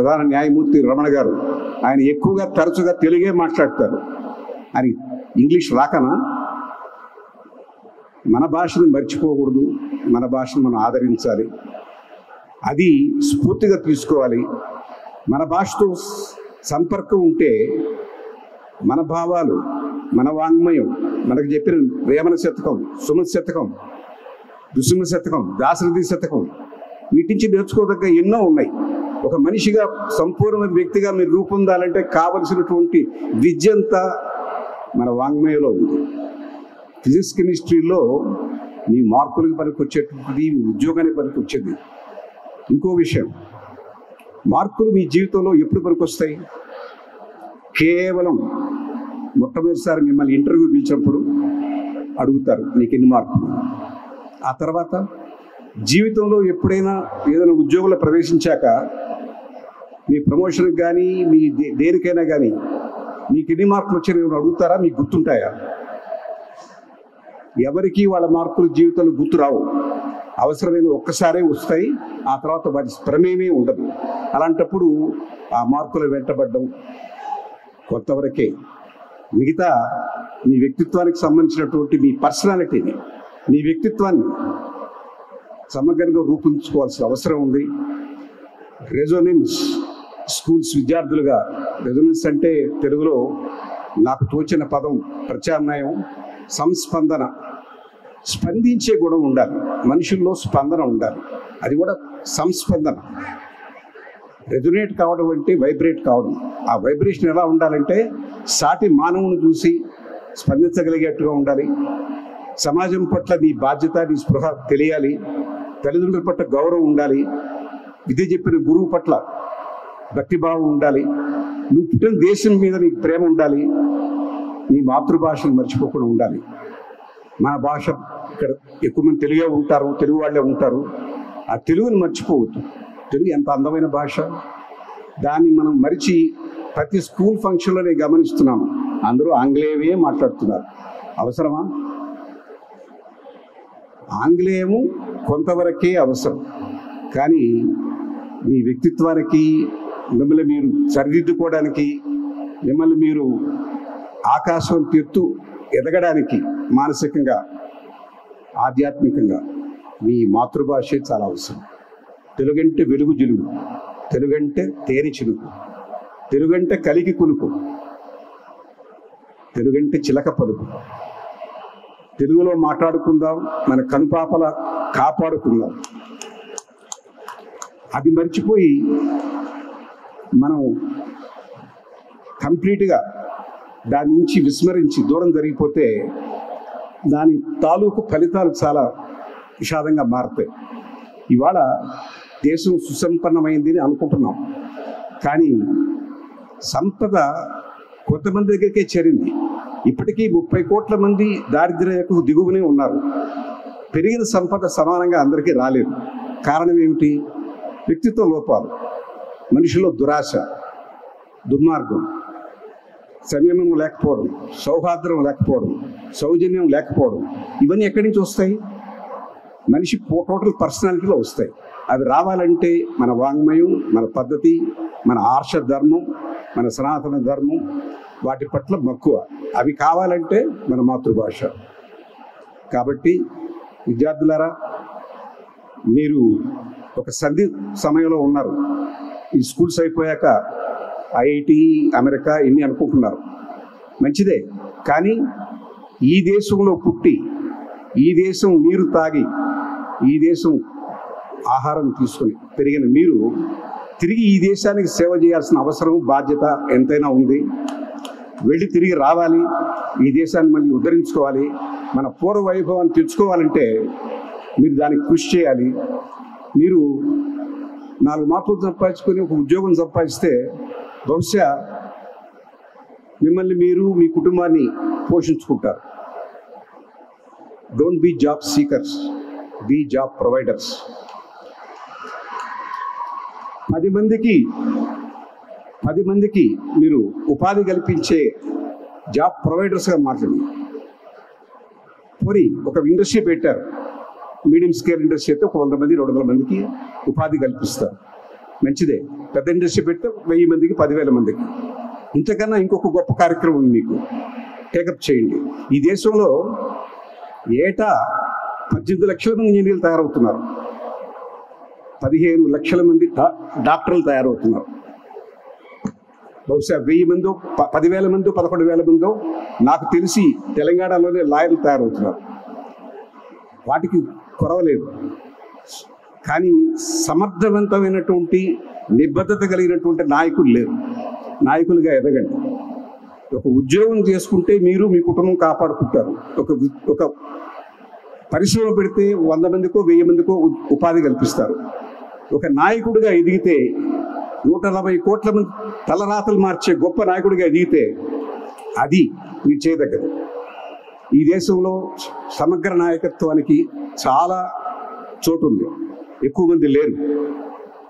ప్రధాన న్యాయమూర్తి రమణ గారు, ఆయన ఎక్కువగా తరచుగా తెలుగే మాట్లాడతారు. అని ఇంగ్లీష్ రాకనా? మన భాషను మర్చిపోకూడదు, మన భాషను మనం ఆదరించాలి, అది స్ఫూర్తిగా తీసుకోవాలి. మన భాషతో సంపర్కం ఉంటే మన భావాలు, మన వాంగ్మయం, మనకు చెప్పిన వేమన శతకం, సుమతి శతకం, దుసుమ శతకం, దాశరథి శతకం, వీటి నుంచి నేర్చుకోదగ్గ ఎన్నో ఉన్నాయి. ఒక మనిషిగా సంపూర్ణమైన వ్యక్తిగా మీరు రూపొందాలంటే కావలసినటువంటి విద్య అంతా మన వాంగ్మయంలో ఉంది. ఫిజిక్స్ కెమిస్ట్రీలో మీ మార్కులకు పనికి వచ్చేటువంటిది, మీ ఉద్యోగానికి పనికి వచ్చేది. ఇంకో విషయం, మార్కులు మీ జీవితంలో ఎప్పుడు పనికి వస్తాయి? కేవలం మొట్టమొదటిసారి మిమ్మల్ని ఇంటర్వ్యూ పిలిచినప్పుడు అడుగుతారు నీకు ఎన్ని మార్కులు. ఆ తర్వాత జీవితంలో ఎప్పుడైనా ఏదైనా ఉద్యోగంలో ప్రవేశించాక మీ ప్రమోషన్కి కానీ మీ దేనికైనా కానీ మీకు ఎన్ని మార్కులు వచ్చాయని అడుగుతారా? మీకు గుర్తుంటాయా? ఎవరికి వాళ్ళ మార్కులు జీవితంలో గుర్తు రావు. అవసరమైన ఒక్కసారే వస్తాయి, ఆ తర్వాత వాటి ప్రమేయమే ఉండదు. అలాంటప్పుడు ఆ మార్కులు వెంటబడ్డం కొంతవరకే. మిగతా మీ వ్యక్తిత్వానికి సంబంధించినటువంటి మీ పర్సనాలిటీని, మీ వ్యక్తిత్వాన్ని సమగ్రంగా రూపొందించుకోవాల్సిన అవసరం ఉంది. రెజొనెన్స్ స్కూల్స్ విద్యార్థులుగా, రెజొనెన్స్ అంటే తెలుగులో నాకు తోచిన పదం ప్రత్యామ్నాయం, సంస్పందన. స్పందించే గుణం ఉండాలి, మనుషుల్లో స్పందన ఉండాలి, అది కూడా సంస్పందన. రెజొనేట్ కావడం అంటే వైబ్రేట్ కావడం. ఆ వైబ్రేషన్ ఎలా ఉండాలంటే సాటి మానవుని చూసి స్పందించగలిగేట్టుగా ఉండాలి. సమాజం పట్ల నీ బాధ్యత, నీ స్పృహ తెలియాలి. తల్లిదండ్రుల పట్ల గౌరవం ఉండాలి. విద్య చెప్పిన గురువు పట్ల భక్తిభావం ఉండాలి. నువ్వు పుట్టిన దేశం మీద నీకు ప్రేమ ఉండాలి. నీ మాతృభాషను మర్చిపోకుండా ఉండాలి. మన భాష, ఇక్కడ ఎక్కువ మంది తెలుగే ఉంటారు, తెలుగు వాళ్ళే ఉంటారు. ఆ తెలుగుని మర్చిపోవద్దు. తెలుగు ఎంత అందమైన భాష, దాన్ని మనం మరిచి ప్రతి స్కూల్ ఫంక్షన్లో నేను గమనిస్తున్నాము, అందరూ ఆంగ్లేయమే మాట్లాడుతున్నారు. అవసరమా? ఆంగ్లేయము కొంతవరకే అవసరం, కానీ మీ వ్యక్తిత్వానికి, మిమ్మల్ని మీరు సరిదిద్దుకోవడానికి, మిమ్మల్ని మీరు ఆకాశం తీర్తూ ఎదగడానికి మానసికంగా, ఆధ్యాత్మికంగా మీ మాతృభాషే చాలా అవసరం. తెలుగంటే వెలుగు జిలుగు, తెలుగంటే తేనె చిలుకు, తెలుగంటే కలికి కులుకు, తెలుగంటే చిలక పలుకు. తెలుగులో మాట్లాడుకుందాం, మన కనుపాపల కాపాడుకుందాం. అది మర్చిపోయి మనం కంప్లీట్గా దాని నుంచి విస్మరించి దూరం జరిగిపోతే దాని తాలూకు ఫలితాలు చాలా విషాదంగా మారుతాయి. ఇవాళ దేశం సుసంపన్నమైంది అని అనుకుంటున్నాం, కానీ సంపద కొంతమంది దగ్గరికే చేరింది. ఇప్పటికీ 30 కోట్ల మంది దారిద్ర్యకు దిగువనే ఉన్నారు. పెరిగిన సంపద సమానంగా అందరికీ రాలేదు. కారణం ఏమిటి? వ్యక్తిత్వ లోపాలు, మనిషిలో దురాశ, దుర్మార్గం, సంయమనం లేకపోవడం, సౌహార్ద్రం లేకపోవడం, సౌజన్యం లేకపోవడం. ఇవన్నీ ఎక్కడి నుంచి వస్తాయి? మనిషి టోటల్ పర్సనాలిటీలో వస్తాయి. అవి రావాలంటే మన వాంగ్మయం, మన పద్ధతి, మన ఆర్ష ధర్మం, మన సనాతన ధర్మం, వాటి పట్ల మక్కువ, అవి కావాలంటే మన మాతృభాష. కాబట్టి విద్యార్థులారా, మీరు ఒక సంధి సమయంలో ఉన్నారు. ఈ స్కూల్స్ అయిపోయాక ఐఐటి, అమెరికా ఇన్ని అనుకుంటున్నారు, మంచిదే. కానీ ఈ దేశంలో పుట్టి, ఈ దేశం నీరు తాగి, ఈ దేశం ఆహారం తీసుకొని పెరిగిన మీరు తిరిగి ఈ దేశానికి సేవ చేయాల్సిన అవసరం, బాధ్యత ఎంతైనా ఉంది. వెళ్ళి తిరిగి రావాలి, ఈ దేశాన్ని మళ్ళీ ఉద్ధరించుకోవాలి. మన పూర్వ వైభవాన్ని తెచ్చుకోవాలంటే మీరు దానికి కృషి చేయాలి. మీరు 4 మార్కులు సంపాదించుకొని ఒక ఉద్యోగం సంపాదిస్తే బహుశా మిమ్మల్ని మీరు, మీ కుటుంబాన్ని పోషించుకుంటారు. Don't be job seekers, be job providers. 10 మందికి మీరు ఉపాధి కల్పించే జాబ్ ప్రొవైడర్స్గా మాట్లాడండి. మరి ఒక ఇండస్ట్రీ పెట్టారు, మీడియం స్కేల్ ఇండస్ట్రీ అయితే ఒక 100 మంది 200 మందికి ఉపాధి కల్పిస్తారు. మంచిదే. పెద్ద ఇండస్ట్రీ పెడితే 1000 మందికి 10,000 మందికి. ఇంతకన్నా ఇంకొక గొప్ప కార్యక్రమం ఉంది, మీకు టేకప్ చేయండి. ఈ దేశంలో ఏటా 18 లక్షల మంది ఇంజనీర్లు తయారవుతున్నారు, 15 లక్షల మంది డాక్టర్లు తయారవుతున్నారు. బహుశా 1000 మందో 10,000 మందో 11,000 మందో నాకు తెలిసి తెలంగాణలోనే లాయర్లు తయారవుతున్నారు. వాటికి కొరవలేదు. కానీ సమర్థవంతమైనటువంటి నిబద్ధత కలిగినటువంటి నాయకులు లేరు. నాయకులుగా ఎదగండి. ఒక ఉద్యోగం చేసుకుంటే మీరు మీ కుటుంబం కాపాడుకుంటారు. ఒక పరిశ్రమ పెడితే 100 మందికో 1000 మందికో ఉపాధి కల్పిస్తారు. ఒక నాయకుడిగా ఎదిగితే 140 కోట్ల మంది తలరాతలు మార్చే గొప్ప నాయకుడిగా ఎదిగితే అది మీరు చేయదగ్గదు. ఈ దేశంలో సమగ్ర నాయకత్వానికి చాలా చోటు ఉంది. ఎక్కువ మంది లేరు,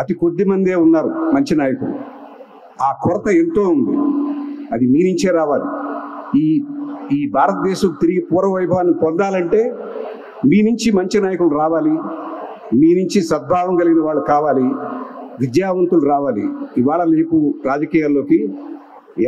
అతి కొద్ది మందే ఉన్నారు మంచి నాయకులు. ఆ కొరత ఎంతో ఉంది, అది మీ నుంచే రావాలి. ఈ భారతదేశం తిరిగి పూర్వవైభవాన్ని పొందాలంటే మీ నుంచి మంచి నాయకులు రావాలి, మీ నుంచి సద్భావం కలిగిన వాళ్ళు కావాలి, విద్యావంతులు రావాలి. ఇవాళ రేపు రాజకీయాల్లోకి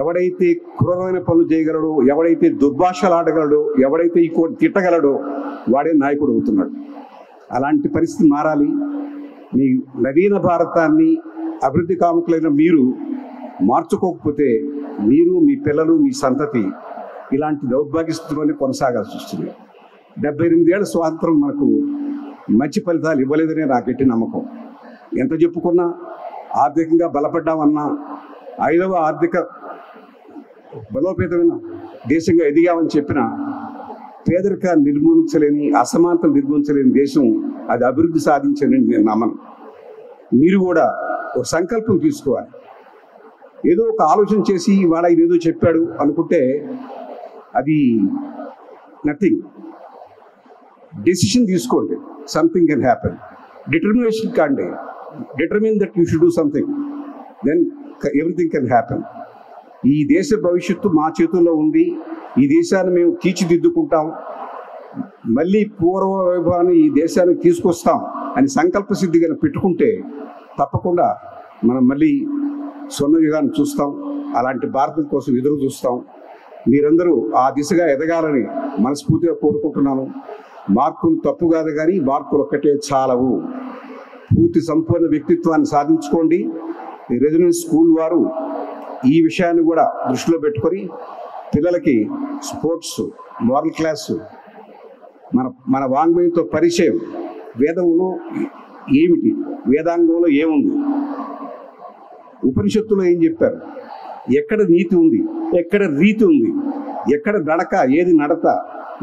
ఎవడైతే క్రూరమైన పనులు చేయగలడో, ఎవడైతే దుర్భాషలు ఆడగలడో, ఎవడైతే ఈ కోటి తిట్టగలడో వాడే నాయకుడు అవుతున్నాడు. అలాంటి పరిస్థితి మారాలి. మీ నవీన భారతాన్ని అభివృద్ధి కాముకులైన మీరు మార్చుకోకపోతే మీరు, మీ పిల్లలు, మీ సంతతి ఇలాంటి దౌర్భాగ్య స్థితిలోనే కొనసాగాల్సి వస్తుంది. 78 ఏళ్ల స్వాతంత్రం మనకు మంచి ఫలితాలు ఇవ్వలేదనే నా గట్టి నమ్మకం. ఎంత చెప్పుకున్నా ఆర్థికంగా బలపడ్డామన్నా, 5వ ఆర్థిక బలోపేతమైన దేశంగా ఎదిగామని చెప్పిన పేదరికాన్ని నిర్మూలించలేని, అసమానతలు నిర్మూలించలేని దేశం అది అభివృద్ధి సాధించని నేను నమ్మను. మీరు కూడా ఒక సంకల్పం తీసుకోవాలి. ఏదో ఒక ఆలోచన చేసి వాడు ఇదేదో చెప్పాడు అనుకుంటే అది నథింగ్. డెసిషన్ తీసుకోండి, సంథింగ్ కెన్ హ్యాపెన్. డిటర్మినేషన్ కాండి, determine that you should do something, then everything can happen. ఈ దేశ భవిష్యత్తు మా చేతుల్లో ఉంది. ఈ దేశాన్ని మేము తీర్చిదిద్దుకుంటాం, మళ్ళీ పూర్వ వైభవాన్ని ఈ దేశానికి తీసుకొస్తాం అని సంకల్ప సిద్ధిగా పెట్టుకుంటే తప్పకుండా మనం మళ్ళీ స్వర్ణ యుగాన్ని చూస్తాం. అలాంటి భారతం కోసం ఎదురు చూస్తాం. మీరందరూ ఆ దిశగా ఎదగాలని మనస్ఫూర్తిగా కోరుకుంటున్నాను. మార్కులు తప్పు కాదు, కానీ మార్కులు ఒక్కటే చాలవు. పూర్తి సంపూర్ణ వ్యక్తిత్వాన్ని సాధించుకోండి. రెసిడెన్స్ స్కూల్ వారు ఈ విషయాన్ని కూడా దృష్టిలో పెట్టుకొని పిల్లలకి స్పోర్ట్స్, మోరల్ క్లాసు, మన వాంగ్మయంతో పరిచయం, వేదంలో ఏమిటి, వేదాంగంలో ఏముంది, ఉపనిషత్తులో ఏం చెప్పారు, ఎక్కడ నీతి ఉంది, ఎక్కడ రీతి ఉంది, ఎక్కడ నడక, ఏది నడత,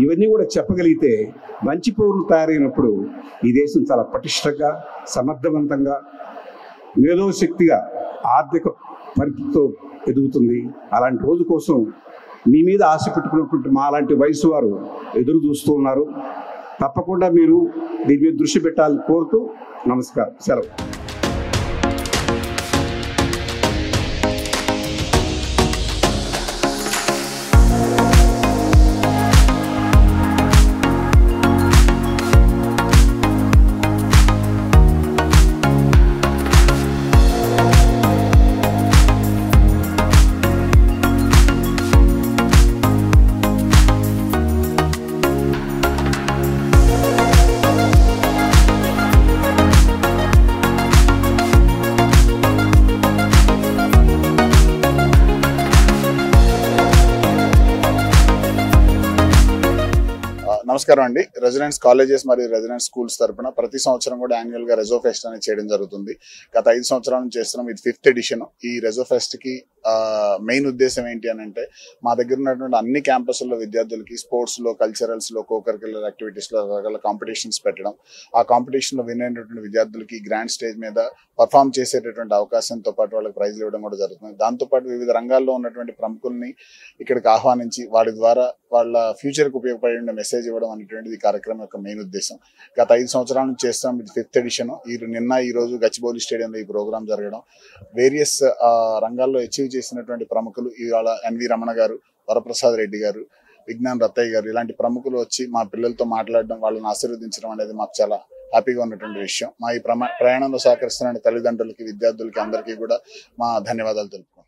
ఇవన్నీ కూడా చెప్పగలిగితే మంచి పౌరులు తయారైనప్పుడు ఈ దేశం చాలా పటిష్టంగా, సమర్థవంతంగా, మేధోశక్తిగా, ఆర్థిక పరిస్థితితో ఎదుగుతుంది. అలాంటి రోజు కోసం మీ మీద ఆశ పెట్టుకున్నటువంటి మా లాంటి వయసు వారు ఎదురు చూస్తూ ఉన్నారు. తప్పకుండా మీరు దీని మీద దృష్టి పెట్టాలని కోరుతూ నమస్కారం, సెలవు. నమస్కారం అండి. రెసిడెన్స్ కాలేజెస్ మరియు రెసిడెన్స్ స్కూల్స్ తరపున ప్రతి సంవత్సరం కూడా యాన్యువల్ గా రెజో ఫెస్ట్ అనేది చేయడం జరుగుతుంది. గత 5 సంవత్సరాల నుంచి చేస్తున్నాం. ఇది 5th ఎడిషన్. ఈ రెజో ఫెస్ట్ కి మెయిన్ ఉద్దేశం ఏంటి అని అంటే, మా దగ్గర ఉన్నటువంటి అన్ని క్యాంపస్ల్లో విద్యార్థులకి స్పోర్ట్స్ లో, కల్చరల్స్ లో, కోకరిక్యులర్ యాక్టివిటీస్ లో రకరకాల కాంపిటీషన్స్ పెట్టడం, ఆ కాంపిటీషన్ లో విన్ అయినటువంటి విద్యార్థులకి గ్రాండ్ స్టేజ్ మీద పర్ఫామ్ చేసేటటువంటి అవకాశంతో పాటు వాళ్ళకి ప్రైజ్లు ఇవ్వడం కూడా జరుగుతుంది. దాంతోపాటు వివిధ రంగాల్లో ఉన్నటువంటి ప్రముఖుల్ని ఇక్కడికి ఆహ్వానించి వాడి ద్వారా వాళ్ళ ఫ్యూచర్కి ఉపయోగపడే మెసేజ్ ఇవ్వడం అనేటువంటిది ఈ కార్యక్రమం యొక్క మెయిన్ ఉద్దేశం. గత 5 సంవత్సరాల నుంచి చేస్తాం. ఇది 5th ఎడిషన్. ఈ రోజు గచ్చిబౌలి స్టేడియంలో ఈ ప్రోగ్రామ్ జరగడం, వేరియస్ రంగాల్లో అచీవ్ చేసినటువంటి ప్రముఖులు, ఇవాళ ఎన్వి రమణ గారు, వరప్రసాద్ రెడ్డి గారు, విజ్ఞాన్ రత్తయ్య గారు, ఇలాంటి ప్రముఖులు వచ్చి మా పిల్లలతో మాట్లాడడం, వాళ్ళని ఆశీర్వదించడం అనేది మాకు చాలా హ్యాపీగా ఉన్నటువంటి విషయం. మా ఈ ప్రయాణంలో సహకరిస్తున్న తల్లిదండ్రులకి, విద్యార్థులకి అందరికీ కూడా మా ధన్యవాదాలు తెలుపుకుంటున్నాం.